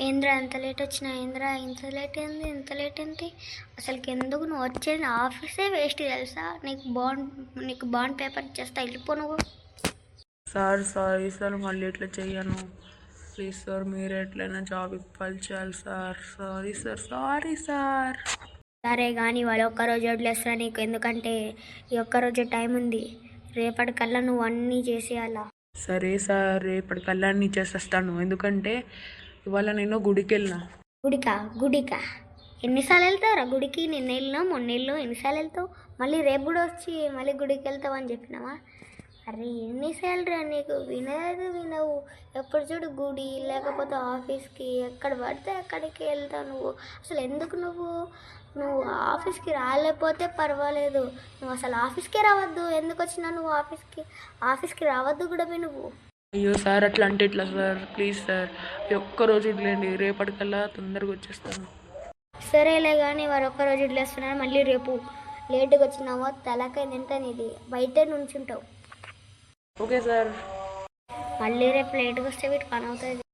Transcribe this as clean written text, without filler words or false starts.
ఏంద్రా ఎంత లేట్ వచ్చినా? ఏంద్రా ఇంత లేట్ ఏంది? ఇంత లేట్ ఏంటి? అసలుకి ఎందుకు నువ్వు వచ్చేది? ఆఫీసే వేస్ట్ తెలుసా? నీకు బాండ్ పేపర్ ఇచ్చేస్తా, వెళ్ళిపో నువ్వు. సార్ సారీ సార్, మళ్ళీ ఇట్లా చెయ్యను. ప్లీజ్ సార్, మీరు ఎట్లయినా జాబ్ ఇప్పాలి చేయాలి sir. Sorry sir, sorry sir. సరే కానీ వాళ్ళు ఒక్కరోజు వదిలేస్తున్నా నీకు, ఎందుకంటే ఈ ఒక్కరోజు టైం ఉంది. రేపటికల్లా నువ్వు అన్నీ చేసేయాలా. సరే సార్, రేపటికల్లా అన్నీ చేసేస్తాను. ఎందుకంటే ఇవాళ నేను గుడికి వెళ్ళినా. గుడికా? ఎన్నిసార్లు వెళ్తావురా గుడికి? నిన్న వెళ్ళినావు, మొన్న వెళ్ళినావు, ఎన్నిసార్లు వెళ్తావు? మళ్ళీ రేపు కూడా వచ్చి మళ్ళీ గుడికి వెళ్తావు అని చెప్పినావా? అరే ఎన్నిసార్లు రా నీకు? వినవు. ఎప్పుడు చూడు గుడి లేకపోతే ఆఫీస్కి, ఎక్కడ పడితే అక్కడికి వెళ్తావు నువ్వు. అసలు ఎందుకు నువ్వు ఆఫీస్కి రాలేకపోతే పర్వాలేదు, నువ్వు అసలు ఆఫీస్కే రావద్దు. ఎందుకు వచ్చినా నువ్వు ఆఫీస్కి రావద్దు కూడా నువ్వు. అయ్యో సార్, అట్లా అంటే ఇట్లా సార్, ప్లీజ్ సార్, ఒక్కరోజు వదిలేండి. రేపటికల్లా తొందరగా వచ్చేస్తాను. సరేలే కానీ వారు ఒక్కరోజు వదిలేస్తున్నారు, మళ్ళీ రేపు లేటుగా వచ్చినావో తలకాయ తింటా నీది, బయటే నుంచుంటావు. Okay sir. మళ్ళీ రేపు లేటుగా వస్తే వీటి పని అవుతుంది.